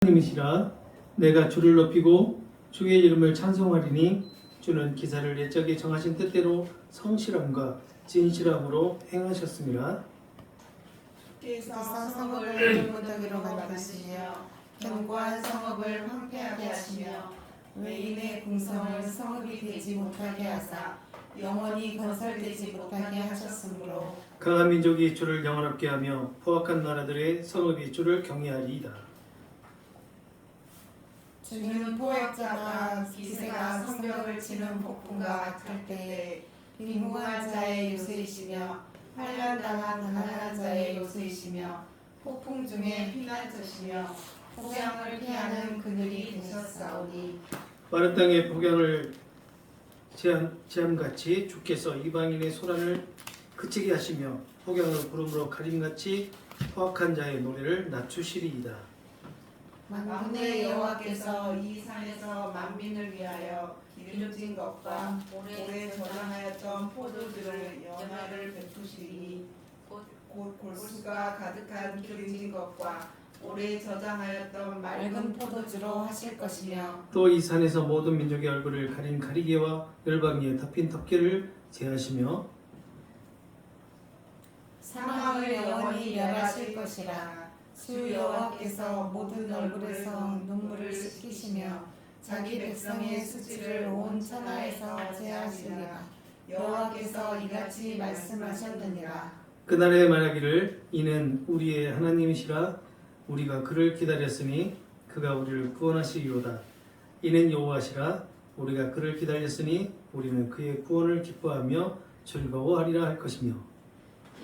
님이시라 내가 주를 높이고 주의 이름을 찬송하리니 주는 기사를 옛적에 정하신 뜻대로 성실함과 진실함으로 행하셨습니다. 주께서 성읍을 무더기로 만드시며 견고한 성읍을 황폐하게 하시며 외인의 궁성을 성읍이 되지 못하게 하사 영원히 건설되지 못하게 하셨으므로 강한 민족이 주를 영원하게 하며 포악한 나라들의 성읍이 주를 경외하리이다. 주는 포획자가 기세가 성벽을 치는 폭풍과 같을 때에 빈궁한 자의 요새이시며 환난당한 가난한 자의 요새이시며 폭풍 중에 피난처시며 폭양을 피하는 그늘이 되셨사오니 마른 땅의 폭양을 제함같이 주께서 이방인의 소란을 그치게 하시며 폭양을 구름으로 가림같이 포악한 자의 노래를 낮추시리이다. 만군의 여호와께서 이 산에서 만민을 위하여 기름진 것과 오래 저장하였던 포도주를 연화를 베푸시리니 곧 골수가 가득한 기름진 것과 오래 저장하였던 맑은 포도주로 하실 것이며 또 이 산에서 모든 민족의 얼굴을 가린 가리개와 열방 위에 덮인 덮개를 제하시며 사망을 영원히 멸하실 것이라. 주 여호와께서 모든 얼굴에서 눈물을 씻기시며 자기 백성의 수치를 온 천하에서 제하시리라. 여호와께서 이같이 말씀하셨느니라. 그날에 말하기를 이는 우리의 하나님이시라 우리가 그를 기다렸으니 그가 우리를 구원하시리로다. 이는 여호와시라 우리가 그를 기다렸으니 우리는 그의 구원을 기뻐하며 즐거워하리라 할 것이며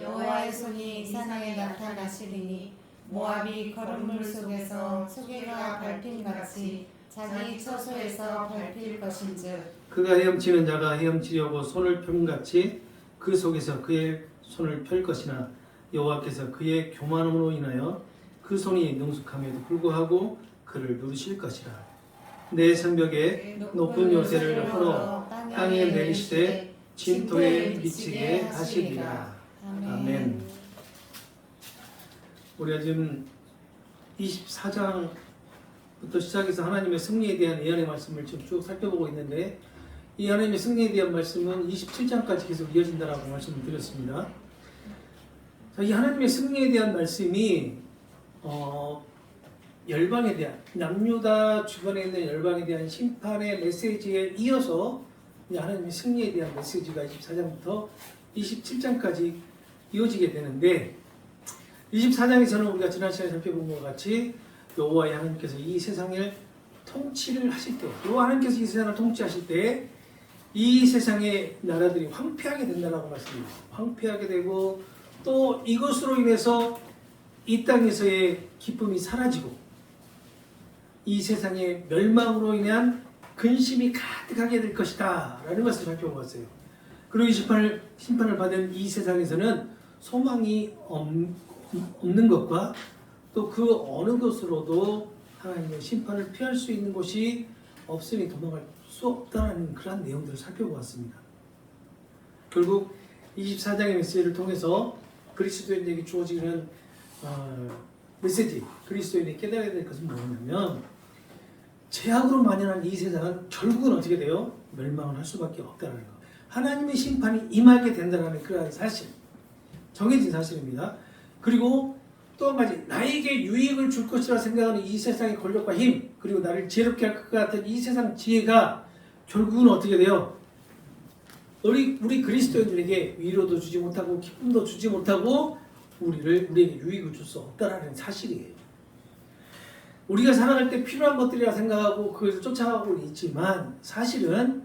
여호와의 손이 이 산에 나타나시리니 모압이 거름물 속에서 소개가 밟힘같이 자기 처소에서 밟힐 것인즉 그가 헤엄치는 자가 헤엄치려고 손을 펴같이 그 속에서 그의 손을 펼 것이나 여호와께서 그의 교만함으로 인하여 그 손이 능숙함에도 불구하고 그를 누르실 것이라. 내 성벽에 높은 요새를 헐어 땅에 내리시되 진토에 미치게 하시리라. 아멘. 우리가 지금 24장부터 시작해서 하나님의 승리에 대한 예언의 말씀을 지금 쭉 살펴보고 있는데 이 하나님의 승리에 대한 말씀은 27장까지 계속 이어진다라고 말씀을 드렸습니다. 자, 이 하나님의 승리에 대한 말씀이 열방에 대한 남유다 주변에 있는 열방에 대한 심판의 메시지에 이어서 하나님의 승리에 대한 메시지가 24장부터 27장까지 이어지게 되는데 24장에서는 우리가 지난 시간에 살펴본 것 같이 여호와 하나님께서 이 세상을 통치를 하실 때 여호와 하나님께서 이 세상을 통치하실 때 이 세상의 나라들이 황폐하게 된다고 말씀합니다. 황폐하게 되고 또 이것으로 인해서 이 땅에서의 기쁨이 사라지고 이 세상의 멸망으로 인한 근심이 가득하게 될 것이다 라는 것을 살펴보았어요. 그리고 이 심판을 받은 이 세상에서는 소망이 없는 것과 또 그 어느 것으로도 하나님의 심판을 피할 수 있는 곳이 없으니 도망갈 수 없다는 그런 내용들을 살펴보았습니다. 결국 24장의 메시지를 통해서 그리스도인에게 주어지는 메시지, 그리스도인이 깨달아야 될 것은 뭐냐면 죄악으로 만연한 이 세상은 결국은 어떻게 돼요? 멸망을 할 수밖에 없다는 것. 하나님의 심판이 임하게 된다는 그러한 사실, 정해진 사실입니다. 그리고 또 한 가지, 나에게 유익을 줄 것이라 생각하는 이 세상의 권력과 힘, 그리고 나를 지혜롭게 할 것 같은 이 세상 지혜가 결국은 어떻게 돼요? 우리 그리스도인들에게 위로도 주지 못하고 기쁨도 주지 못하고 우리에게 유익을 줄 수 없다는 사실이에요. 우리가 살아갈 때 필요한 것들이라 생각하고 그것을 쫓아가고 있지만 사실은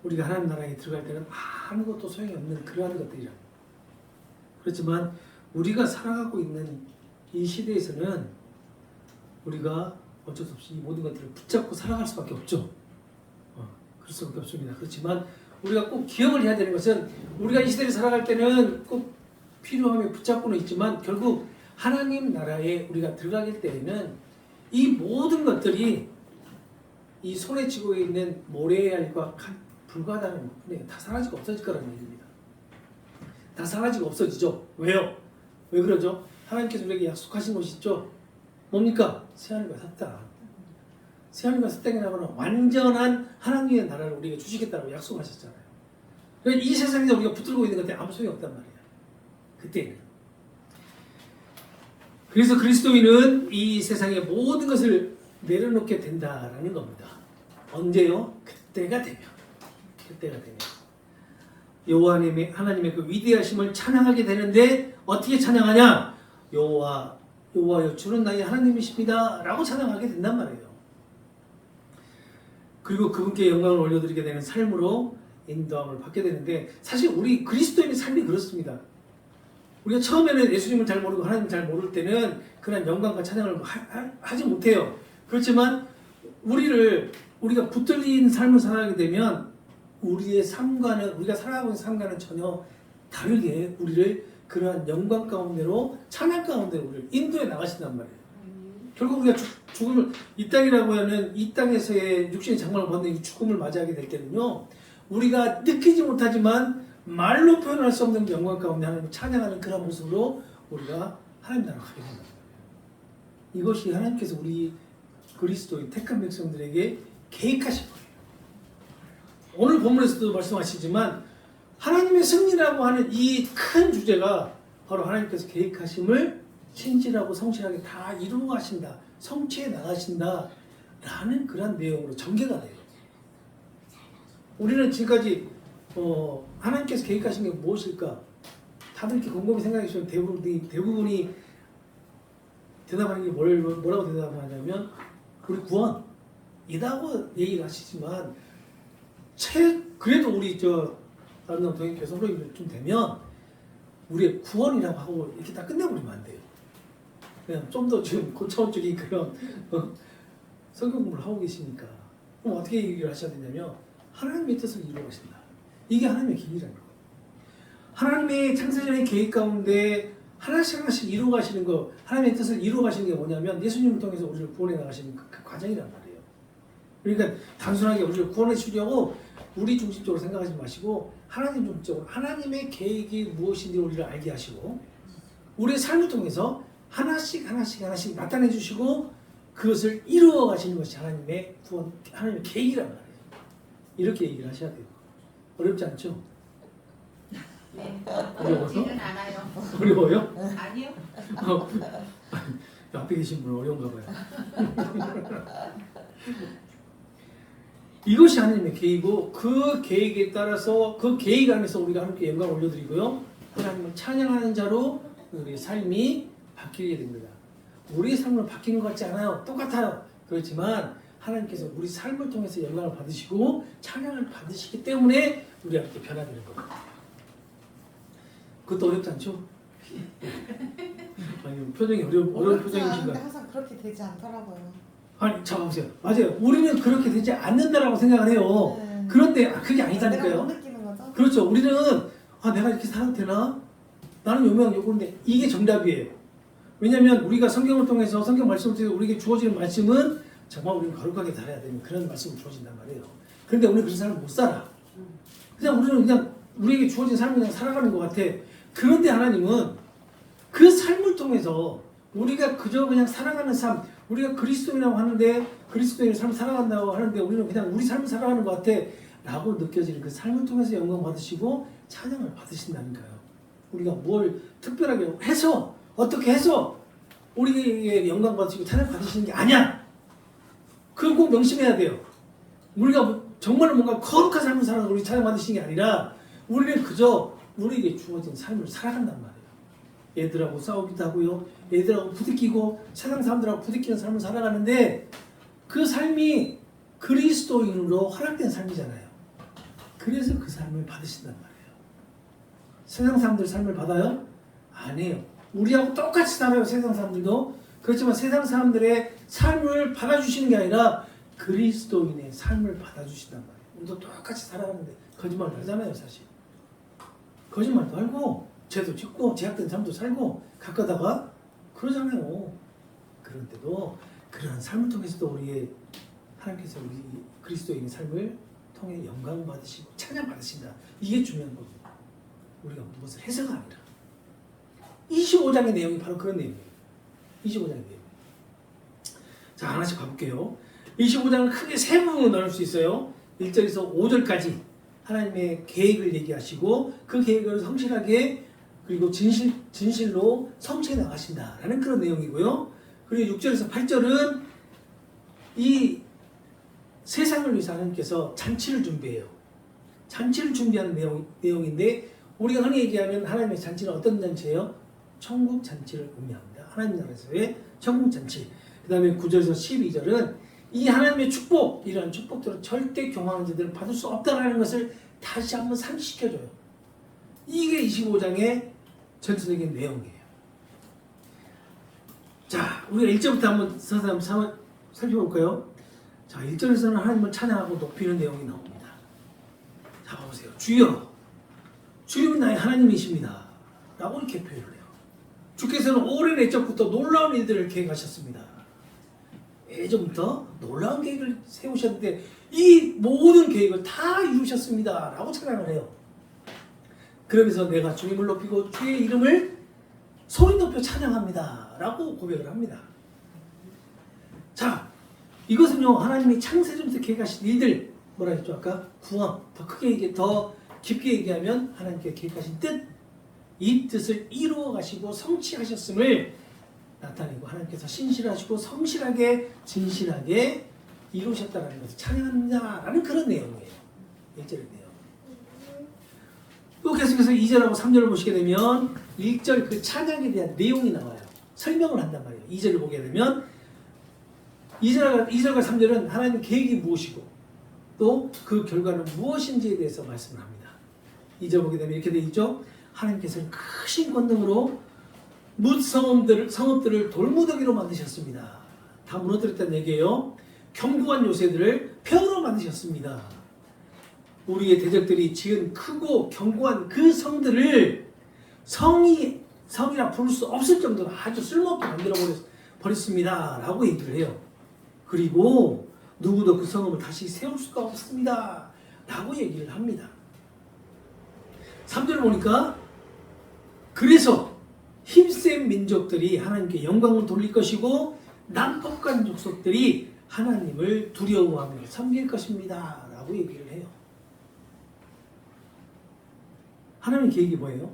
우리가 하나님 나라에 들어갈 때는 아무것도 소용이 없는 그러한 것들이라. 그렇지만 우리가 살아가고 있는 이 시대에서는 우리가 어쩔 수 없이 이 모든 것들을 붙잡고 살아갈 수밖에 없죠. 그럴 수밖에 없습니다. 그렇지만 우리가 꼭 기억을 해야 되는 것은 우리가 이 시대를 살아갈 때는 꼭 필요함에 붙잡고는 있지만 결국 하나님 나라에 우리가 들어가길 때에는 이 모든 것들이 이 손에 쥐고 있는 모래알과 불과하다는 부분에 다 사라지고 없어질 거라는 얘기입니다. 다 사라지고 없어지죠. 왜요? 왜 그러죠? 하나님께서 우리에게 약속하신 것이 있죠. 뭡니까? 새하늘과 새 땅. 새하늘과 새 땅이라고 하는 완전한 하나님의 나라를 우리에게 주시겠다고 약속하셨잖아요. 그러니까 이 세상에서 우리가 붙들고 있는 것에 아무 소용이 없단 말이에요. 그때는. 그래서 그리스도인은 이 세상의 모든 것을 내려놓게 된다라는 겁니다. 언제요? 그때가 되면. 그때가 되면. 여호와 하나님의 그 위대하심을 찬양하게 되는데 어떻게 찬양하냐? 여호와여 주는 나의 하나님이십니다 라고 찬양하게 된단 말이에요. 그리고 그분께 영광을 올려드리게 되는 삶으로 인도함을 받게 되는데, 사실 우리 그리스도인의 삶이 그렇습니다. 우리가 처음에는 예수님을 잘 모르고 하나님을 잘 모를 때는 그런 영광과 찬양을 하지 못해요. 그렇지만 우리가 붙들린 삶을 살아가게 되면 우리의 삶과는, 우리가 살아가고 있는 삶과는 전혀 다르게 우리를 그러한 영광 가운데로, 찬양 가운데로 우리를 인도해 나가신단 말이에요. 결국 우리가 죽음을, 이 땅이라고 하는 이 땅에서의 육신의 장막을 받는 이 죽음을 맞이하게 될 때는요, 우리가 느끼지 못하지만 말로 표현할 수 없는 영광 가운데 하나님을 찬양하는 그런 모습으로 우리가 하나님 나라로 가게 된다. 이것이 하나님께서 우리 그리스도의 택한 백성들에게 계획하신 거예요. 오늘 본문에서도 말씀하시지만 하나님의 승리라고 하는 이 큰 주제가 바로 하나님께서 계획하심을 신실하고 성실하게 다 이루어 가신다, 성취해 나가신다 라는 그런 내용으로 전개가 돼요. 우리는 지금까지 하나님께서 계획하신 게 무엇일까? 다들 이렇게 곰곰이 생각해 주시면 대부분이 대답하는 게 뭐라고 대답하냐면 우리 구원이라고 얘기를 하시지만, 그래도 우리 아름다운 동행 교섭으로 좀 되면 우리의 구원이라고 하고 이렇게 다 끝내버리면 안 돼요. 그냥 좀 더 지금 고차원적인 그런 성경 공부를 하고 계시니까 그럼 어떻게 얘기를 하셔야 되냐면 하나님의 뜻을 이루어 가신다. 이게 하나님의 계획이라는 거예요. 하나님의 창세전의 계획 가운데 하나씩 이루어 가시는 거, 하나님의 뜻을 이루어 가시는 게 뭐냐면 예수님을 통해서 우리를 구원해 나가시는 그 과정이란 말이에요. 그러니까 단순하게 우리를 구원해 주려고 우리 중심적으로 생각하지 마시고 하나님 중심적으로 하나님의 계획이 무엇인지 우리를 알게 하시고 우리의 삶을 통해서 하나씩 나타내 주시고 그것을 이루어 가시는 것이 하나님의 구원, 하나님의 계획이란 말이에요. 이렇게 얘기를 하셔야 돼요. 어렵지 않죠? 네. 어려워서? 어렵지는 않아요. 어려워요? 아니요. 앞에 계신 분 어려운가 봐요. 이것이 하나님의 계획이고 그 계획에 따라서 그 계획 안에서 우리가 하나님께 영광을 올려드리고요, 하나님을 찬양하는 자로 우리의 삶이 바뀌게 됩니다. 우리의 삶은 바뀌는 것 같지 않아요. 똑같아요. 그렇지만 하나님께서 우리 삶을 통해서 영광을 받으시고 찬양을 받으시기 때문에 우리가 이렇게 변화되는 겁니다. 그것도 어렵지 않죠? 아니, 표정이 어려운 표정이신가? 항상 그렇게 되지 않더라고요. 아니, 자 보세요. 맞아요. 우리는 그렇게 되지 않는다라고 생각을 해요. 네. 그런데 그게 내가 아니다니까요. 못 느끼는 거죠? 그렇죠. 우리는 내가 이렇게 살아도 되나? 나는 요구인데 이게 정답이에요. 왜냐하면 우리가 성경을 통해서, 성경 말씀을 통해서 우리에게 주어지는 말씀은 정말 우리는 거룩하게 살아야 되는 그런 말씀을 주어진단 말이에요. 그런데 우리는 그런 삶을 못 살아. 우리는 그냥 우리에게 주어진 삶을 그냥 살아가는 것 같아. 그런데 하나님은 그 삶을 통해서 우리가 그저 그냥 살아가는 삶, 우리가 그리스도인이라고 하는데 그리스도인의 삶을 살아간다고 하는데 우리는 그냥 우리 삶을 살아가는 것 같아 라고 느껴지는 그 삶을 통해서 영광 받으시고 찬양을 받으신다니까요. 우리가 뭘 특별하게 해서, 어떻게 해서 우리에게 영광 받으시고 찬양 받으시는 게 아니야. 그건 꼭 명심해야 돼요. 우리가 정말 뭔가 거룩한 삶을 살아서 우리 찬양 받으시는 게 아니라 우리는 그저 우리에게 주어진 삶을 살아간단 말이에요. 애들하고 싸우기도 하고요, 애들하고 부딪히고 세상 사람들하고 부딪히는 삶을 살아가는데 그 삶이 그리스도인으로 허락된 삶이잖아요. 그래서 그 삶을 받으신단 말이에요. 세상 사람들 삶을 받아요? 아니에요. 우리하고 똑같이 살아요, 세상 사람들도. 그렇지만 세상 사람들의 삶을 받아주시는 게 아니라 그리스도인의 삶을 받아주신단 말이에요. 우리도 똑같이 살아가는데 거짓말 하잖아요, 사실. 거짓말도 하고 죄도 짓고 제약된 삶도 살고 가까다가 그러잖아요. 그런데도 그러한 삶을 통해서도 우리의 하나님께서 우리 그리스도인의 삶을 통해 영광 받으시고 찬양 받으신다. 이게 중요한 겁니다. 우리가 무엇을 해서가 아니라 25장의 내용이 바로 그런 내용이에요. 25장의 내용. 자, 하나씩 가볼게요. 25장은 크게 세 부분으로 나눌 수 있어요. 1절에서 5절까지 하나님의 계획을 얘기하시고 그 계획을 성실하게 그리고 진실로 성취해 나가신다라는 그런 내용이고요. 그리고 6절에서 8절은 이 세상을 위해서 하나님께서 잔치를 준비해요. 잔치를 준비하는 내용인데 우리가 흔히 얘기하면 하나님의 잔치는 어떤 잔치예요? 천국 잔치를 의미합니다. 하나님 나라에서의 천국 잔치. 그 다음에 9절에서 12절은 이 하나님의 축복, 이러한 축복들을 절대 경험하는 자들은 받을 수 없다는 것을 다시 한번 상기시켜줘요. 이게 25장의 전체적인 내용이에요. 자, 우리가 1절부터 한번 서서 살펴볼까요? 자, 1절에서는 하나님을 찬양하고 높이는 내용이 나옵니다. 자, 보세요. 주여, 주님은 나의 하나님이십니다. 라고 이렇게 표현을 해요. 주께서는 오랜 옛적부터 놀라운 일들을 계획하셨습니다. 예전부터 놀라운 계획을 세우셨는데 이 모든 계획을 다 이루셨습니다. 라고 찬양을 해요. 그러면서 내가 주님을 높이고 주의 이름을 소리 높여 찬양합니다. 라고 고백을 합니다. 자, 이것은요, 하나님이 창세전부터 계획하신 일들, 뭐라 했죠 아까? 구원, 더 깊게 얘기하면 하나님께 계획하신 뜻, 이 뜻을 이루어 가시고 성취하셨음을 나타내고 하나님께서 신실하시고 성실하게 진실하게 이루셨다는 것을 찬양합니다라는 그런 내용이에요. 1절의 내용. 또 계속해서 2절하고 3절을 보시게 되면 1절 그 찬양에 대한 내용이 나와요. 설명을 한단 말이에요. 2절을 보게 되면 2절과 3절은 하나님 계획이 무엇이고 또 그 결과는 무엇인지에 대해서 말씀을 합니다. 2절 보게 되면 이렇게 되어 있죠. 하나님께서는 크신 권능으로 뭇 성읍들을 돌무더기로 만드셨습니다. 다 무너뜨렸다는 얘기예요. 견고한 요새들을 벽으로 만드셨습니다. 우리의 대적들이 지은 크고 견고한 그 성들을 성이라 부를 수 없을 정도로 아주 쓸모없게 만들어 버렸습니다. 라고 얘기를 해요. 그리고 누구도 그 성읍을 다시 세울 수가 없습니다. 라고 얘기를 합니다. 3절을 보니까 그래서 힘센 민족들이 하나님께 영광을 돌릴 것이고 난폭한 족속들이 하나님을 두려워하며 섬길 것입니다. 라고 얘기를 해요. 하나님의 계획이 뭐예요?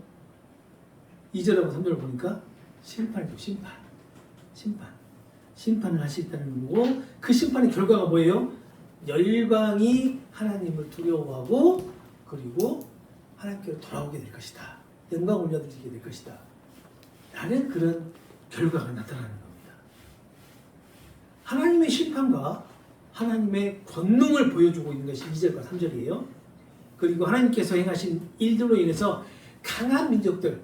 2절하고 3절을 보니까 심판이죠. 심판을 하시겠다는 거고 그 심판의 결과가 뭐예요? 열방이 하나님을 두려워하고 그리고 하나님께로 돌아오게 될 것이다. 영광을 올려드리게 될 것이다. 라는 그런 결과가 나타나는 겁니다. 하나님의 심판과 하나님의 권능을 보여주고 있는 것이 2절과 3절이에요. 그리고 하나님께서 행하신 일들로 인해서 강한 민족들,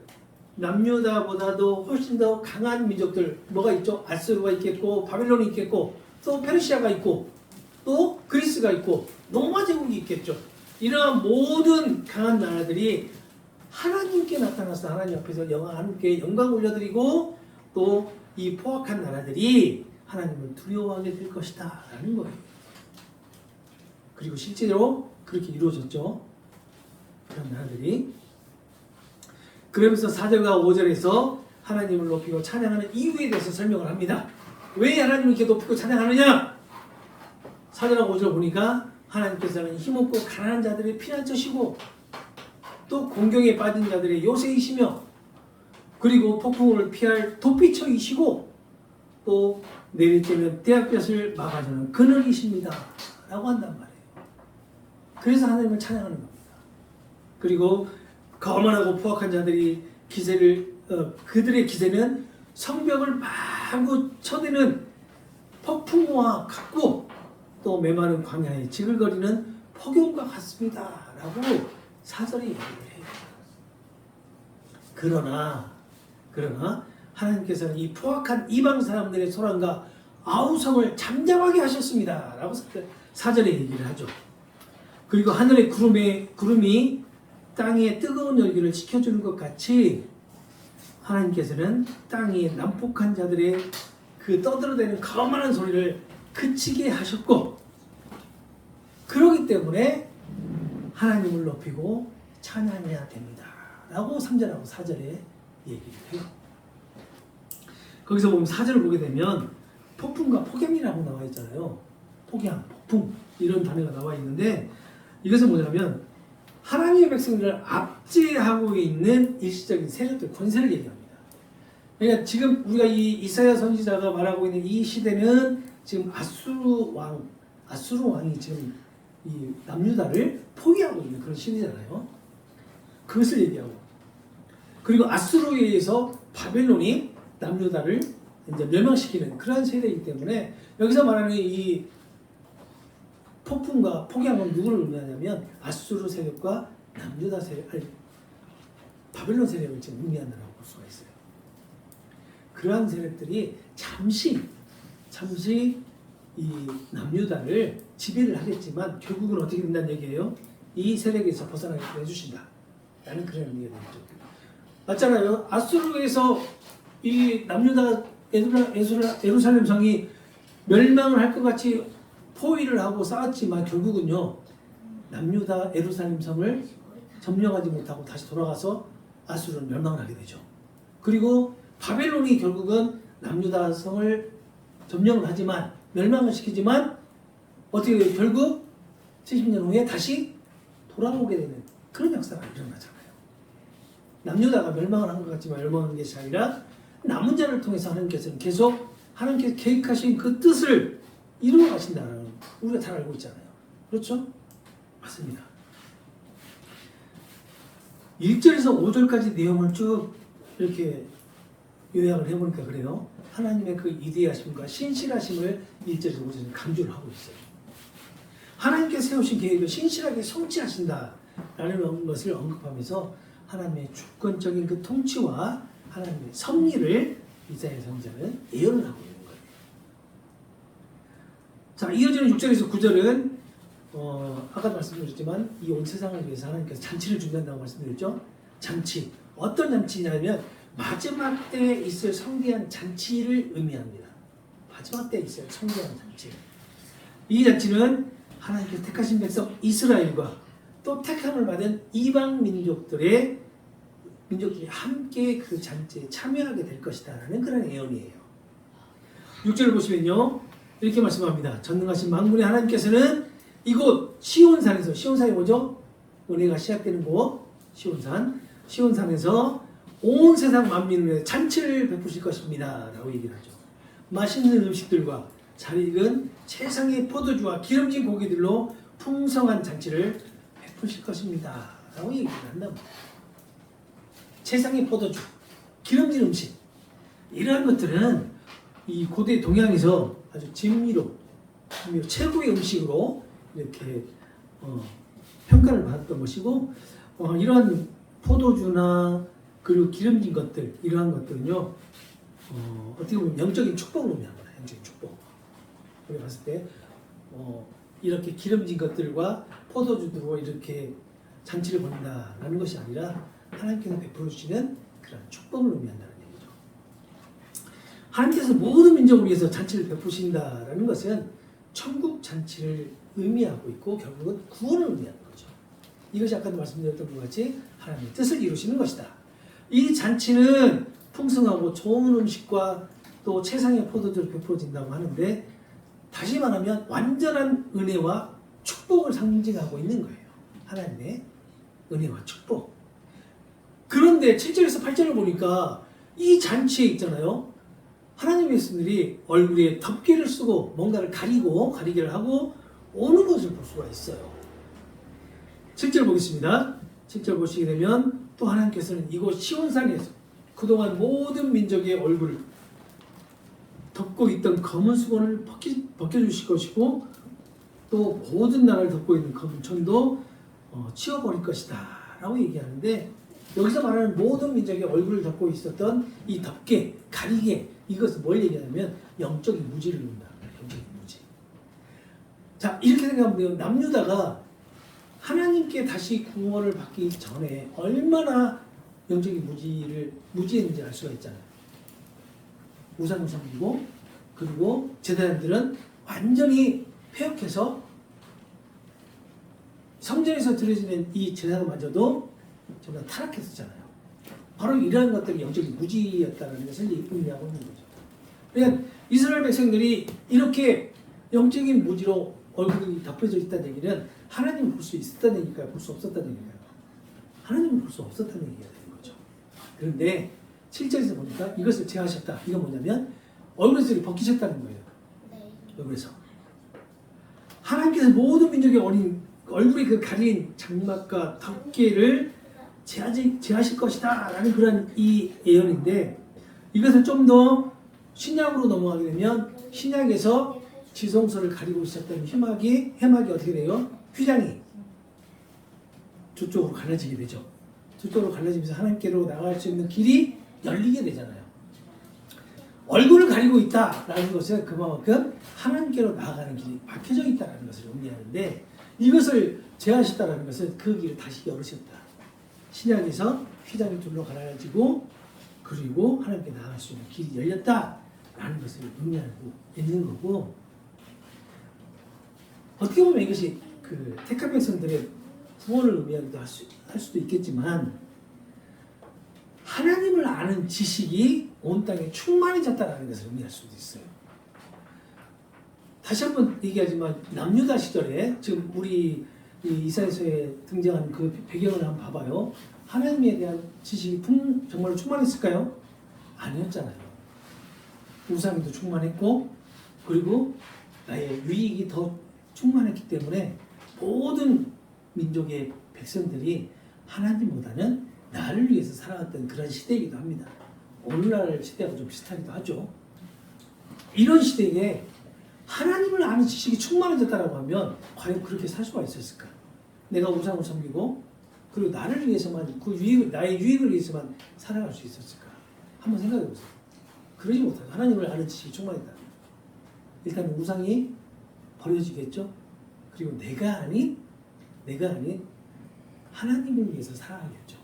남유다보다도 훨씬 더 강한 민족들 뭐가 있죠? 아스루가 있겠고 바벨론이 있겠고 또 페르시아가 있고 또 그리스가 있고 로마 제국이 있겠죠. 이러한 모든 강한 나라들이 하나님께 나타나서 하나님 앞에서 하나님께 영광 올려드리고 또 이 포악한 나라들이 하나님을 두려워하게 될 것이다 라는 거예요. 그리고 실제로 그렇게 이루어졌죠. 그런 나라들이. 그러면서 4절과 5절에서 하나님을 높이고 찬양하는 이유에 대해서 설명을 합니다. 왜 하나님을 이렇게 높이고 찬양하느냐? 4절과 5절 보니까 하나님께서는 힘없고 가난한 자들의 피난처시고 또 공경에 빠진 자들의 요새이시며 그리고 폭풍을 피할 도피처이시고 또 내릴 때면 떼약볕을 막아주는 그늘이십니다. 라고 한단 말이에요. 그래서 하나님을 찬양하는 겁니다. 그리고 거만하고 포악한 자들이 그들의 기세는 성벽을 마구 쳐대는 폭풍과 같고 또 메마른 광야에 지글거리는 폭염과 같습니다. 라고 4절에 얘기를 해요. 그러나 하나님께서는 이 포악한 이방 사람들의 소란과 아우성을 잠잠하게 하셨습니다. 라고 4절에 얘기를 하죠. 그리고 하늘의 구름이 땅의 뜨거운 열기를 식혀주는 것 같이 하나님께서는 땅의 난폭한 자들의 그 떠들어대는 거만한 소리를 그치게 하셨고 그러기 때문에 하나님을 높이고 찬양해야 됩니다. 라고 3절하고 4절에 얘기를 해요. 거기서 보면 4절을 보게 되면 폭풍과 폭염이라고 나와 있잖아요. 폭염, 폭풍 이런 단어가 나와 있는데 이것은 뭐냐면 하나님의 백성들을 압제하고 있는 일시적인 세력들, 권세를 얘기합니다. 그러니까 지금 우리가 이 이사야 선지자가 말하고 있는 이 시대는 지금 아수르 왕이 지금 이 남유다를 포위하고 있는 그런 시대잖아요. 그것을 얘기하고 그리고 아수르에 의해서 바벨론이 남유다를 이제 멸망시키는 그러한 세대이기 때문에 여기서 말하는 이 폭풍과 폭염은 누구를 의미하냐면 아수르 세력과 남유다 세력, 아니 바벨론 세력을 지금 의미한다고 볼 수가 있어요. 그러한 세력들이 잠시 이 남유다를 지배를 하겠지만 결국은 어떻게 된다는 얘기예요? 이 세력에서 벗어나게 해주신다. 라는 그런 의미가 되죠. 맞잖아요. 아수르에서 이 남유다 예루살렘 성이 멸망을 할 것 같이 포위를 하고 쌓았지만 결국은요 남유다 예루살렘 성을 점령하지 못하고 다시 돌아가서 아수르는 멸망을 하게 되죠. 그리고 바벨론이 결국은 남유다 성을 점령을 하지만 멸망을 시키지만 어떻게 돼요? 결국 70년 후에 다시 돌아오게 되는 그런 역사가 일어나잖아요. 남유다가 멸망을 한 것 같지만 멸망하는 것이 아니라 남은 자를 통해서 하나님께서는 계속 하나님께서 계획하신 그 뜻을 이루어 가신다는 우리가 잘 알고 있잖아요. 그렇죠? 맞습니다. 1절에서 5절까지 내용을 쭉 이렇게 요약을 해보니까 그래요. 하나님의 그 위대하심과 신실하심을 1절에서 5절에 강조를 하고 있어요. 하나님께서 세우신 계획을 신실하게 성취하신다라는 것을 언급하면서 하나님의 주권적인 그 통치와 하나님의 섭리를 이사야 선지자는 예언을 하고 있는 거예요. 자, 이어지는 6절에서 9절은 아까 말씀드렸지만 이 온 세상을 위해서 하나님께서 잔치를 준비한다고 말씀드렸죠. 잔치. 어떤 잔치냐면 마지막 때에 있을 성대한 잔치를 의미합니다. 마지막 때에 있을 성대한 잔치. 이 잔치는 하나님께서 택하신 백성 이스라엘과 또 택함을 받은 이방 민족들이 함께 그 잔치에 참여하게 될 것이다 라는 그런 예언이에요. 6절을 보시면요 이렇게 말씀합니다. 전능하신 만군의 하나님께서는 이곳 시온산에서, 시온산이 뭐죠? 은혜가 시작되는 곳 시온산에서 온 세상 만민을 위해 잔치를 베푸실 것입니다 라고 얘기를 하죠. 맛있는 음식들과 잘 익은 최상의 포도주와 기름진 고기들로 풍성한 잔치를 베푸실 것입니다 라고 얘기를 한다고. 최상의 포도주, 기름진 음식 이러한 것들은 이 고대 동양에서 아주 진미로 최고의 음식으로 이렇게 평가를 받았던 것이고 이러한 포도주나 그리고 기름진 것들 이러한 것들은요 어떻게 보면 영적인 축복을 의미합니다. 영적인 축복. 우리가 봤을 때 이렇게 기름진 것들과 포도주로 이렇게 잔치를 벌인다라는 것이 아니라 하나님께서 베풀어 주시는 그런 축복을 의미한다는 얘기죠. 하나님께서 모든 민족을 위해서 잔치를 베푸신다라는 것은 천국 잔치를 의미하고 있고 결국은 구원을 의미하는 거죠. 이것이 아까도 말씀드렸던 것 같이 하나님의 뜻을 이루시는 것이다. 이 잔치는 풍성하고 좋은 음식과 또 최상의 포도주를 베풀어진다고 하는데 다시 말하면 완전한 은혜와 축복을 상징하고 있는 거예요. 하나님의 은혜와 축복. 그런데 7절에서 8절을 보니까 이 잔치에 있잖아요. 하나님의 백성들이 얼굴에 덮개를 쓰고 뭔가를 가리개를 하고 오는 것을 볼 수가 있어요. 7절 보겠습니다. 7절 보시게 되면 또 하나님께서는 이곳 시온산에서 그동안 모든 민족의 얼굴을 덮고 있던 검은 수건을 벗겨주실 것이고 또 모든 나라를 덮고 있는 검은 천도 치워버릴 것이다 라고 얘기하는데 여기서 말하는 모든 민족의 얼굴을 덮고 있었던 이 덮개, 가리개 이것은 뭘 얘기하냐면 영적인 무지를 의미합니다. 영적인 무지. 자 이렇게 생각하면 남유다가 하나님께 다시 구원을 받기 전에 얼마나 영적인 무지했는지 알 수가 있잖아요. 우상을 섬기고 그리고 제사장들은 완전히 폐역해서 성전에서 드려지는 이 제사마저도 정말 타락했었잖아요. 바로 이러한 것들이 영적인 무지였다는 것을 의미하고 있는 거죠. 그러니까 이스라엘 백성들이 이렇게 영적인 무지로 얼굴이 덮여져 있다는 얘기는 하나님을 볼 수 있었다는 얘기일까요? 볼 수 없었다는 얘기일까요? 하나님을 볼 수 없었다는 얘기가 되는 거죠. 그런데 7절에서 보니까 이것을 제하셨다. 이건 뭐냐면 얼굴에서 이렇게 벗기셨다는 거예요. 네. 얼굴에서. 하나님께서 모든 민족의 어린 얼굴에 그 가린 장막과 덮개를 제하실 것이다 라는 그런 이 예언인데, 이것을 좀 더 신약으로 넘어가게 되면 신약에서 지성소를 가리고 있었던 해막이 어떻게 돼요? 휘장이 저쪽으로 갈라지게 되죠. 저쪽으로 갈라지면서 하나님께로 나갈 수 있는 길이 열리게 되잖아요. 얼굴을 가리고 있다라는 것은 그만큼 하나님께로 나아가는 길이 막혀져 있다는 것을 의미하는데, 이것을 제하셨다는 것은 그 길을 다시 열으셨다. 신약에서 휘장이 둘로 갈라지고 그리고 하나님께 나아갈 수 있는 길이 열렸다라는 것을 의미하고 있는 거고, 어떻게 보면 이것이 그 택한 백성들의 구원을 의미하기도 할 수도 있겠지만, 하나님을 아는 지식이 온 땅에 충만해졌다는 것을 의미할 수도 있어요. 다시 한번 얘기하지만 남유다 시절에 지금 우리 이사야서에 등장한 그 배경을 한번 봐봐요. 하나님에 대한 지식이 정말 충만했을까요? 아니었잖아요. 우상도 충만했고 그리고 나의 유익이 더 충만했기 때문에 모든 민족의 백성들이 하나님보다는 나를 위해서 살아갔던 그런 시대이기도 합니다. 오늘날 시대하고 좀 비슷하기도 하죠. 이런 시대에 하나님을 아는 지식이 충만해졌다고 하면 과연 그렇게 살 수가 있었을까? 내가 우상을 섬기고 그리고 나를 위해서만 나의 유익을 위해서만 살아갈 수 있었을까? 한번 생각해 보세요. 그러지 못하고 하나님을 아는 지식이 충만했다. 일단 우상이 버려지겠죠. 그리고 내가 아닌 하나님을 위해서 살아가겠죠.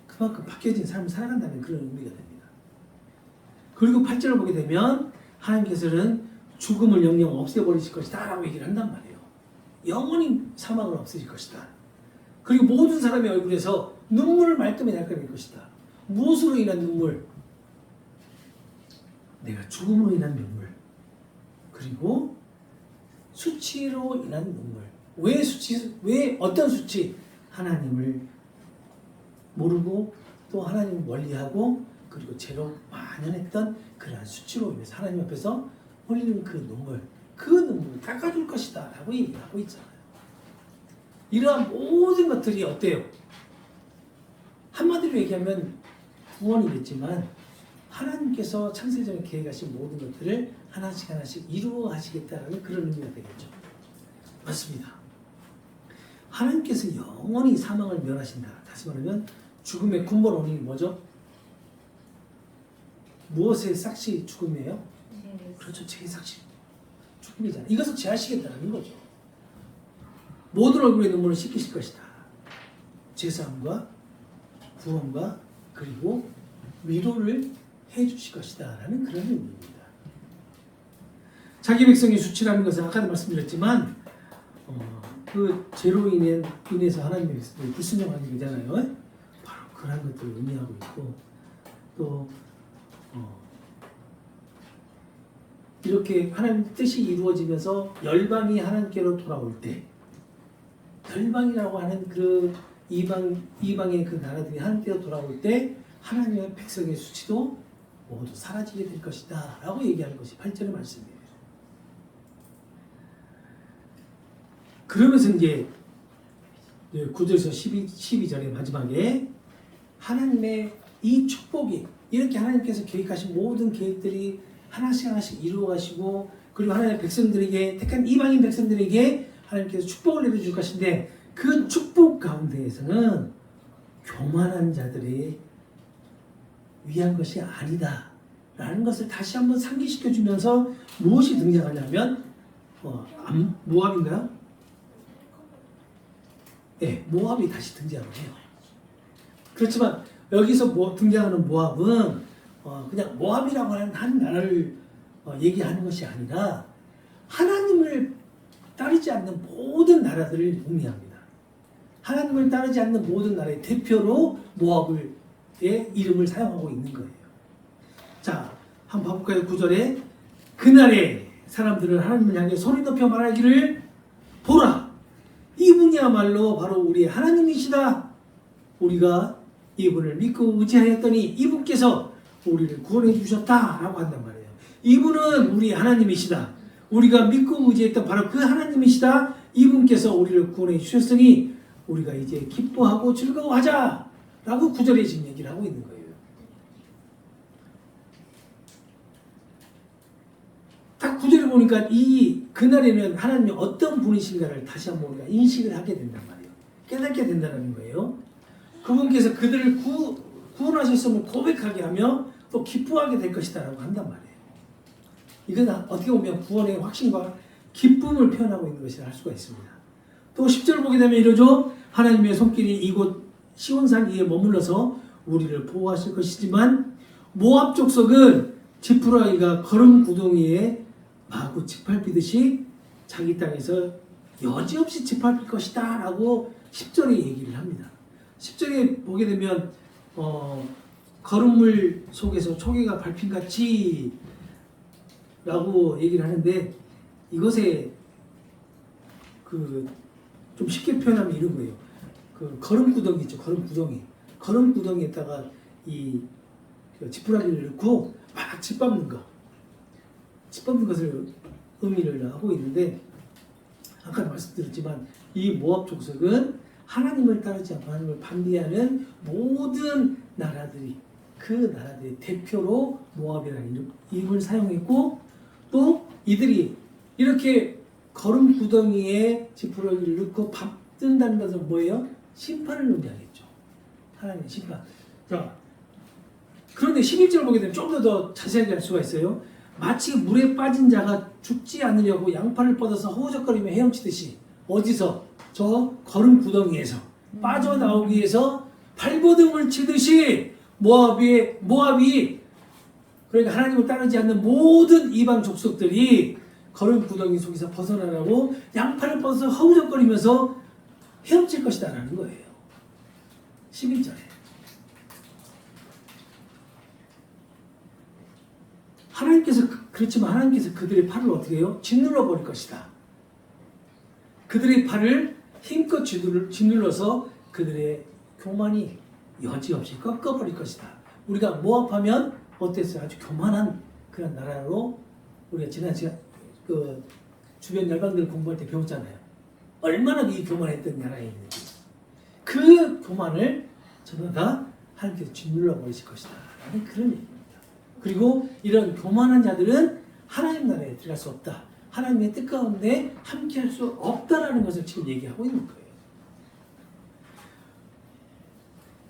그만큼 바뀌어진 삶을 살아간다는 그런 의미가 됩니다. 그리고 8절을 보게 되면 하나님께서는 죽음을 영영 없애버리실 것이다 라고 얘기를 한단 말이에요. 영원히 사망을 없애실 것이다. 그리고 모든 사람의 얼굴에서 눈물을 말끔히 닦아낼 것이다. 무엇으로 인한 눈물? 내가 죽음으로 인한 눈물. 그리고 수치로 인한 눈물. 왜 어떤 수치? 하나님을 모르고 또 하나님을 멀리하고 그리고 죄로 만연했던 그러한 수치로 인해서 하나님 앞에서 흘리는 그 눈물을 닦아줄 것이다 라고 얘기하고 있잖아요. 이러한 모든 것들이 어때요? 한마디로 얘기하면 구원이겠지만 하나님께서 창세전에 계획하신 모든 것들을 하나씩 이루어 가시겠다는 그런 의미가 되겠죠. 맞습니다. 하나님께서 영원히 사망을 멸하신다. 다시 말하면 죽음의 근본 원인이 뭐죠? 무엇의 삭시 죽음이에요? 그렇죠. 죄의 삭시 죽음이잖아요. 이것을 제하시겠다는 거죠. 모든 얼굴의 눈물을 씻기실 것이다. 죄사함과 구원과 그리고 위로를 해주실 것이다 라는 그런 의미입니다. 자기 백성의 수치라는 것은 아까도 말씀드렸지만 그 죄로 인해서 하나님의 백성들이 불순종하게 되잖아요. 바로 그런 것들을 의미하고 있고, 또 이렇게 하나님 뜻이 이루어지면서 열방이 하나님께로 돌아올 때, 열방이라고 하는 그 이방의 그 나라들이 하나님께로 돌아올 때 하나님의 백성의 수치도 모두 사라지게 될 것이다 라고 얘기하는 것이 8절의 말씀이에요. 그러면서 이제 9절에서 12절의 마지막에 하나님의 이 축복이 이렇게 하나님께서 계획하신 모든 계획들이 하나씩 이루어가시고, 그리고 하나님의 백성들에게, 택한 이방인 백성들에게 하나님께서 축복을 내려줄 것인데, 그 축복 가운데에서는 교만한 자들이 위한 것이 아니다 라는 것을 다시 한번 상기시켜 주면서 무엇이 등장하냐면 모압인가요? 네, 모압이 다시 등장을 해요. 그렇지만 여기서 등장하는 모압은 그냥 모압이라고 하는 한 나라를 얘기하는 것이 아니라 하나님을 따르지 않는 모든 나라들을 의미합니다. 하나님을 따르지 않는 모든 나라의 대표로 모압의 이름을 사용하고 있는 거예요. 자, 한번 봐볼까요? 9절에 그날에 사람들은 하나님을 향해 소리 높여 말하기를 보라 이분이야말로 바로 우리의 하나님이시다. 우리가 이분을 믿고 의지하였더니 이분께서 우리를 구원해 주셨다라고 한단 말이에요. 이분은 우리 하나님이시다. 우리가 믿고 의지했던 바로 그 하나님이시다. 이분께서 우리를 구원해 주셨으니 우리가 이제 기뻐하고 즐거워하자 라고 9절에 지금 얘기를 하고 있는 거예요. 딱 9절에 보니까 이 그날에는 하나님이 어떤 분이신가를 다시 한번 우리가 인식을 하게 된단 말이에요. 깨닫게 된다는 거예요. 그분께서 그들을 구원하셨음을 고백하게 하며 또 기뻐하게 될 것이다 라고 한단 말이에요. 이건 어떻게 보면 구원의 확신과 기쁨을 표현하고 있는 것이라 할 수가 있습니다. 또 10절 보게 되면 이러죠. 하나님의 손길이 이곳 시온산 위에 머물러서 우리를 보호하실 것이지만 모압 족속은 지푸라기가 거름 구덩이에 마구 짓밟히듯이 자기 땅에서 여지없이 짓밟힐 것이다 라고 10절에 얘기를 합니다. 10절에 보게 되면 거름물 속에서 초계가 밟힌 같이 라고 얘기를 하는데 이것에 좀 쉽게 표현하면 이런 거예요. 거름 구덩이 있죠. 거름 구덩이에다가 이 지푸라기를 넣고 막 짓밟는 것을 의미를 하고 있는데 아까 말씀드렸지만 이 모압 족속은 하나님을 따르지 않고 하나님을 반대하는 모든 나라들이 그 나라들의 대표로 모압이라는 이름을 사용했고 또 이들이 이렇게 거름 구덩이에 지푸라기를 넣고 밟는다는 것은 뭐예요? 심판을 의미하겠죠. 하나님의 심판. 자, 그런데 11절을 보게 되면 좀 더 자세하게 알 수가 있어요. 마치 물에 빠진 자가 죽지 않으려고 양팔을 뻗어서 허우적거리며 헤엄치듯이 어디서? 저 거름 구덩이에서 빠져나오기 위해서 발버둥을 치듯이 모압이 그러니까 하나님을 따르지 않는 모든 이방 족속들이 거름 구덩이 속에서 벗어나라고 양팔을 뻗어서 허우적거리면서 헤엄칠 것이다 라는 거예요. 11절에 그렇지만 하나님께서 그들의 팔을 어떻게 해요? 짓눌러 버릴 것이다. 그들의 팔을 힘껏 짓눌러서 그들의 교만이 여지없이 꺾어버릴 것이다. 우리가 모압하면 어땠어요? 아주 교만한 그런 나라로 우리가 지난 시간 주변 열방들 공부할 때 배웠잖아요. 얼마나 이 교만했던 나라에 있는지. 그 교만을 전부 다 하나님께서 짓눌러 버리실 것이다. 라는 그런 얘기입니다. 그리고 이런 교만한 자들은 하나님 나라에 들어갈 수 없다. 하나님의 뜻 가운데 함께 할 수 없다라는 것을 지금 얘기하고 있는 거예요.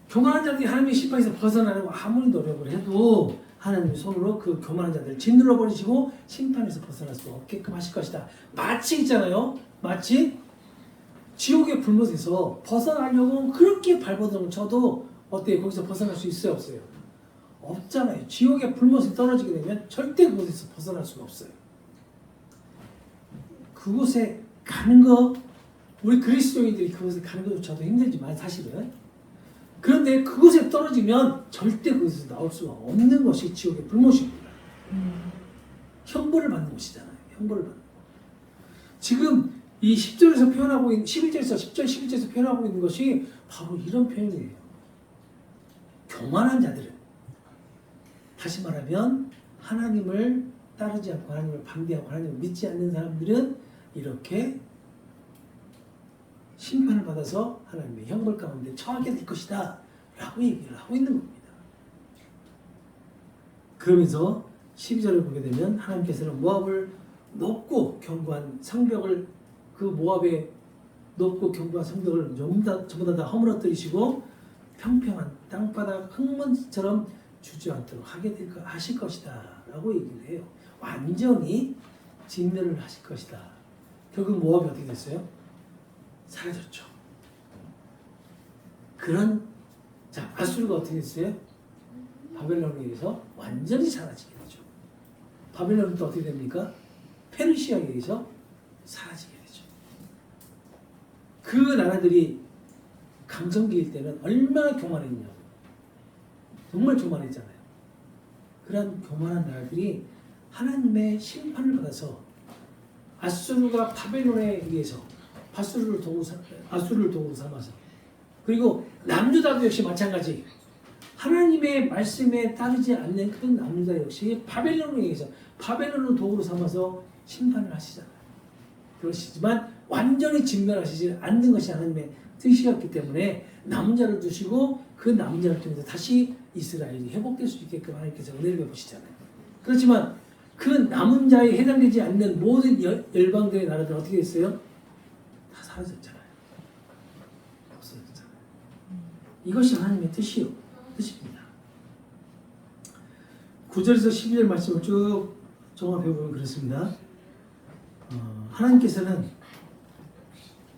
교만한 자들이 하나님의 심판에서 벗어나려고 아무리 노력을 해도 하나님의 손으로 그 교만한 자들을 짓눌러 버리시고 심판에서 벗어날 수 없게끔 하실 것이다. 마치 있잖아요. 마치 지옥의 불못에서 벗어나려고 그렇게 발버둥을 쳐도 어때요? 거기서 벗어날 수 있어요? 없어요? 없잖아요. 지옥의 불못에 떨어지게 되면 절대 그곳에서 벗어날 수가 없어요. 그곳에 가는 거 우리 그리스도인들이 그곳에 가는 것조차도 힘들지만 사실은 그런데 그곳에 떨어지면 절대 그곳에서 나올 수가 없는 것이 지옥의 불못입니다. 형벌을 받는 곳이잖아요. 형벌을 받는 곳. 지금 이 10절에서 표현하고 있는 11절에서 10절 11절에서 표현하고 있는 것이 바로 이런 표현이에요. 교만한 자들은 다시 말하면 하나님을 따르지 않고 하나님을 반대하고 하나님을 믿지 않는 사람들은 이렇게 심판을 받아서 하나님의 형벌 가운데 처하게 될 것이다 라고 얘기를 하고 있는 겁니다. 그러면서 12절을 보게 되면 하나님께서는 모압을 높고 견고한 성벽을 그 모압의 높고 견고한 성벽을 전부 다 허물어뜨리시고 평평한 땅바닥 흙먼지처럼 주저앉도록 하실 것이다 라고 얘기를 해요. 완전히 진멸을 하실 것이다. 결국 모압이 어떻게 됐어요? 사라졌죠. 아수르가 어떻게 됐어요? 바벨론에 의해서 완전히 사라지게 되죠. 바벨론은 또 어떻게 됩니까? 페르시아에 의해서 사라지게 되죠. 그 나라들이 강성기일 때는 얼마나 교만했냐고. 정말 교만했잖아요. 그런 교만한 나라들이 하나님의 심판을 받아서 아수르가 바벨론에 의해서 아수르를 도구 삼아서 그리고 남유다도 역시 마찬가지 하나님의 말씀에 따르지 않는 그 남유다 역시 바벨론에 의해서 바벨론을 도구로 삼아서 심판을 하시잖아요. 그러시지만 완전히 진멸하시지 않는 것이 하나님의 뜻이었기 때문에 남은 자를 두시고 그 남은 자를 통해서 다시 이스라엘이 회복될 수 있게끔 하나님께서 은혜를 베푸시잖아요. 그렇지만 그 남은 자에 해당되지 않는 모든 열방들의 나라들은 어떻게 됐어요? 다 사라졌잖아요. 없어졌잖아요. 이것이 하나님의 뜻입니다. 9절에서 12절 말씀을 쭉 종합해보면 그렇습니다. 하나님께서는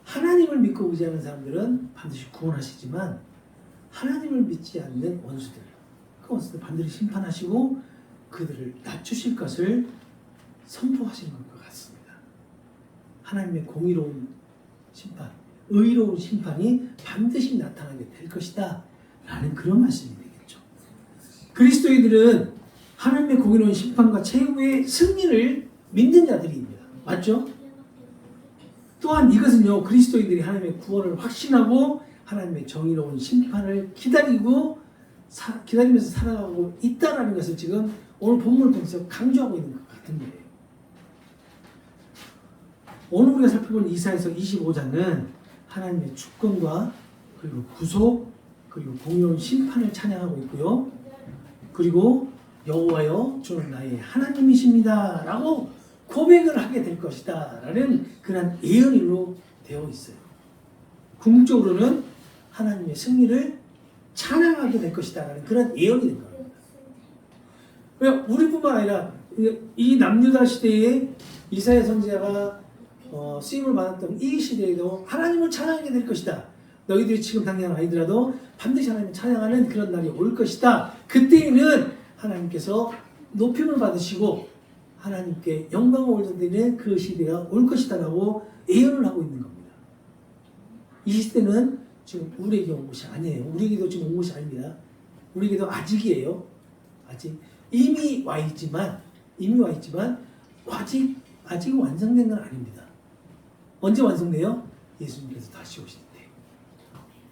하나님을 믿고 의지하는 사람들은 반드시 구원하시지만 하나님을 믿지 않는 원수들, 그 원수들 반드시 심판하시고 그들을 낮추실 것을 선포하시는 것 같습니다. 하나님의 공의로운 심판, 의로운 심판이 반드시 나타나게 될 것이다 라는 그런 말씀이 되겠죠. 그리스도인들은 하나님의 공의로운 심판과 최후의 승리를 믿는 자들입니다. 맞죠? 또한 이것은요, 그리스도인들이 하나님의 구원을 확신하고 하나님의 정의로운 심판을 기다리면서 살아가고 있다는 것을 지금 오늘 본문을 통해서 강조하고 있는 것 같은 거예요. 오늘 우리가 살펴본 이사야서 25장은 하나님의 주권과 그리고 구속 그리고 공의로운 심판을 찬양하고 있고요. 그리고 여호와여 주는 나의 하나님이십니다 라고 고백을 하게 될 것이다 라는 그런 예언으로 되어 있어요. 궁극적으로는 하나님의 승리를 찬양하게 될 것이다 라는 그런 예언이 된 겁니다. 왜 우리뿐만 아니라 이 남유다 시대에 이사야 선지자가 쓰임을 받았던 이 시대에도 하나님을 찬양하게 될 것이다. 너희들이 지금 당장 아니더라도 반드시 하나님을 찬양하는 그런 날이 올 것이다. 그때에는 하나님께서 높임을 받으시고 하나님께 영광을 올려드리는 그 시대가 올 것이다 라고 예언을 하고 있는 겁니다. 이 시대는 지금 우리에게 온 것이 아니에요. 우리에게도 지금 온 것이 아닙니다. 우리에게도 아직이에요. 이미 와 있지만 아직 완성된 건 아닙니다. 언제 완성돼요? 예수님께서 다시 오실 때.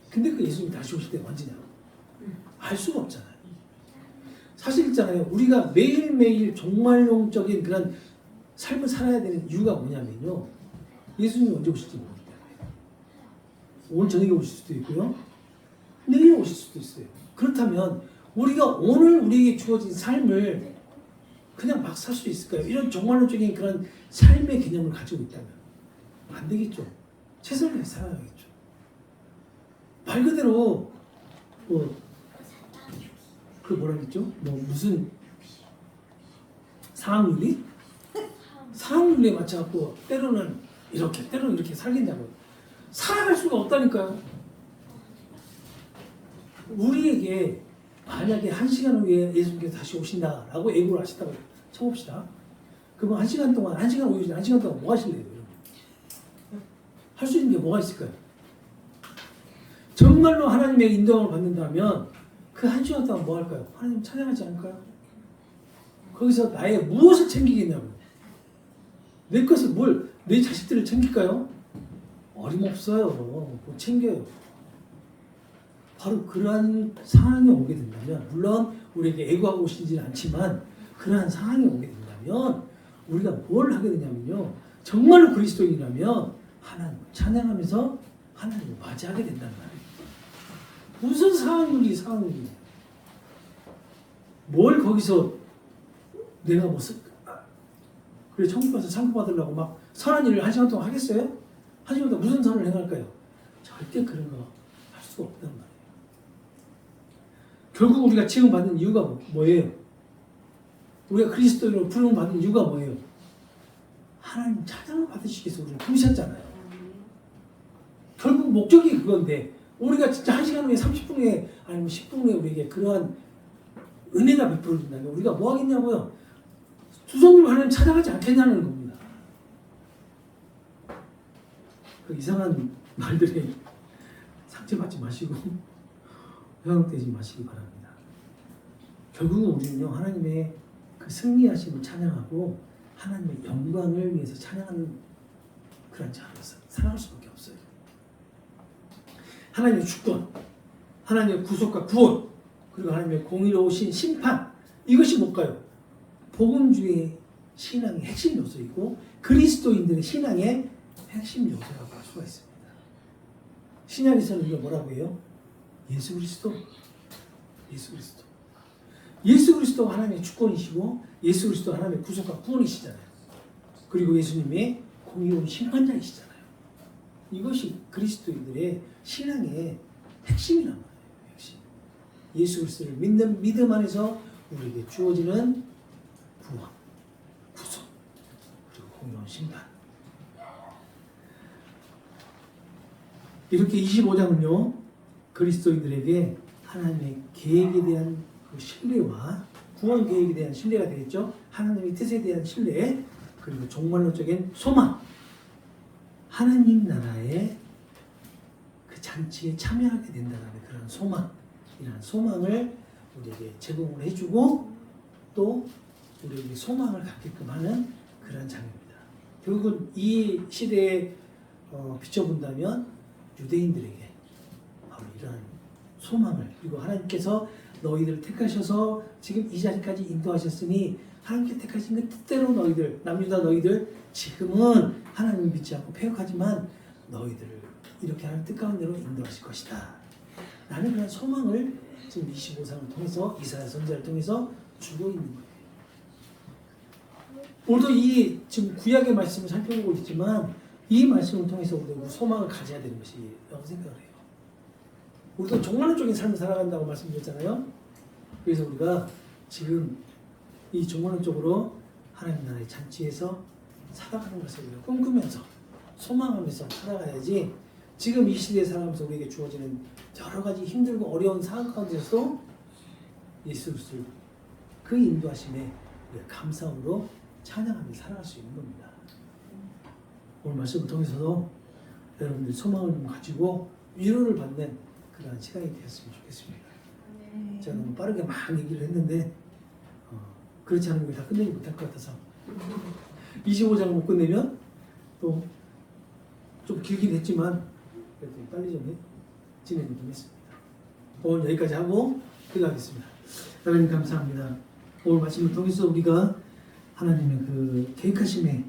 근데 그 예수님 다시 오실 때가 언제냐고 알 수가 없잖아요. 사실 있잖아요. 우리가 매일매일 종말론적인 그런 삶을 살아야 되는 이유가 뭐냐면요. 예수님이 언제 오실지 모르기 때문에. 오늘 저녁에 오실 수도 있고요. 내일 오실 수도 있어요. 그렇다면 우리가 오늘 우리에게 주어진 삶을 그냥 막 살 수 있을까요? 이런 종말론적인 그런 삶의 개념을 가지고 있다면 안 되겠죠. 최선을 다해 살아야겠죠. 말 그대로 그 뭐라 그랬죠? 무슨 상황윤리? 상황윤리에 맞춰갖고 때로는 이렇게 살긴다고 살아갈 수가 없다니까요. 우리에게 만약에 1시간 후에 예수님께서 다시 오신다라고 예고를 하셨다고 쳐봅시다. 그러면 1시간 동안 1시간 동안 뭐 하실래요? 할 수 있는 게 뭐가 있을까요? 정말로 하나님의 인도함을 받는다면 그 1시간 동안 뭐 할까요? 하나님 찬양하지 않을까요? 거기서 나의 무엇을 챙기겠냐고요. 내 것을 내 자식들을 챙길까요? 어림없어요. 못 챙겨요. 바로 그러한 상황이 오게 된다면, 물론 우리에게 애고하고 오시지는 않지만 그러한 상황이 오게 된다면 우리가 뭘 하게 되냐면요. 정말로 그리스도인이라면 하나님을 찬양하면서 하나님을 맞이하게 된단 말이에요. 무슨 상황이 뭘 거기서 내가 그래 천국 가서 상급 받으려고 막 선한 일을 1시간 동안 하겠어요? 1시간 동안 무슨 선을 행할까요? 절대 그런 거 할 수가 없단 말이에요. 결국 우리가 지음받는 이유가 뭐예요? 우리가 그리스도인으로 부름받은 이유가 뭐예요? 하나님 찬양을 받으시기 위해서 우리를 부르셨잖아요. 결국 목적이 그건데 우리가 진짜 1시간 후에 30분 후에 아니면 10분 후에 우리에게 그러한 은혜가 베풀어진다면 우리가 뭐 하겠냐고요? 두 손 들고 하나님 찬양하지 않겠냐는 겁니다. 그 이상한 말들에 상처받지 마시고 회방되지 마시기 바랍니다. 결국은 우리는요 하나님의 그 승리하심을 찬양하고 하나님의 영광을 위해서 찬양하는 그런 자로서 살아갈 수밖에 없어요. 하나님의 주권, 하나님의 구속과 구원, 그리고 하나님의 공의로우신 심판, 이것이 뭘까요? 복음주의 신앙의 핵심 요소이고 그리스도인들의 신앙의 핵심 요소라고 할 수가 있습니다. 신약에서는 우리가 뭐라고 해요? 예수 그리스도, 예수 그리스도. 예수 그리스도가 하나님의 주권이시고 예수 그리스도가 하나님의 구속과 구원이시잖아요. 그리고 예수님의 공의로운 심판자이시잖아요. 이것이 그리스도인들의 신앙의 핵심이란 말이에요. 핵심. 예수 그리스도를 믿는 믿음 안에서 우리에게 주어지는 구원, 구속, 그리고 공의로운 심판. 이렇게 25장은요 그리스도인들에게 하나님의 계획에 대한 그 신뢰와 구원 계획에 대한 신뢰가 되겠죠. 하나님의 뜻에 대한 신뢰, 그리고 종말론적인 소망, 하나님 나라의 그 잔치에 참여하게 된다는 그런 소망, 이런 소망을 우리에게 제공을 해주고 또 우리에게 소망을 갖게끔 하는 그런 장입니다. 결국은 이 시대에 비춰본다면 유대인들에게 바로 이러한 소망을, 그리고 하나님께서 너희들을 택하셔서 지금 이 자리까지 인도하셨으니 하나님께 택하신 그 뜻대로 너희들, 남유다 너희들 지금은 하나님을 믿지 않고 패역하지만 너희들을 이렇게 하는 뜻 가운데로 인도하실 것이다 라는 그런 소망을 지금 25장을 통해서 이사야 선지자를 통해서 주고 있는 거예요. 오늘도 이 지금 구약의 말씀을 살펴보고 있지만 이 말씀을 통해서 우리가 소망을 가져야 되는 것이라고 생각을 해요. 우리도 종말론적인 삶을 살아간다고 말씀드렸잖아요. 그래서 우리가 지금 이 종말론적으로 하나님 나라의 잔치에서 살아가는 것을 우리가 꿈꾸면서 소망하면서 살아가야지 지금 이 시대에 살아가면서 우리에게 주어지는 여러 가지 힘들고 어려운 상황 가운데서도 예수 그리스도를 그 인도하심에 우리가 감사함으로 찬양하며 살아갈 수 있는 겁니다. 오늘 말씀을 통해서도 여러분들 소망을 좀 가지고 위로를 받는 그런 시간이 되었으면 좋겠습니다. 제가 너무 빠르게 막 얘기를 했는데 그렇지 않은 걸 다 끝내지 못할 것 같아서 25장을 못 끝내면 또 좀 길긴 했지만 그래도 빨리 좀 진행을 좀 했습니다. 오늘 여기까지 하고 들어가겠습니다. 하나님 감사합니다. 오늘 말씀을 통해서 우리가 하나님의 그 계획하심에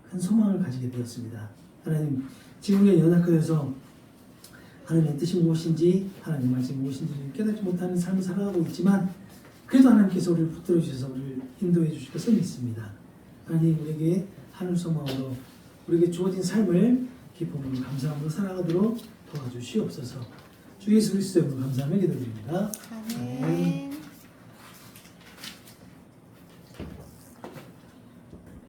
큰 소망을 가지게 되었습니다. 하나님 지금의 연약하여서 하나님의 뜻이 무엇인지 하나님 말씀이 무엇인지 깨닫지 못하는 삶을 살아가고 있지만 그래도 하나님께서 우리를 붙들어 주셔서 우리를 인도해 주실 것을 믿습니다. 하나님 우리에게 하늘 소망으로 우리에게 주어진 삶을 기쁨으로 감사함으로 살아가도록 도와주시옵소서. 주 예수 그리스도의 감사하며 기도드립니다. 아멘.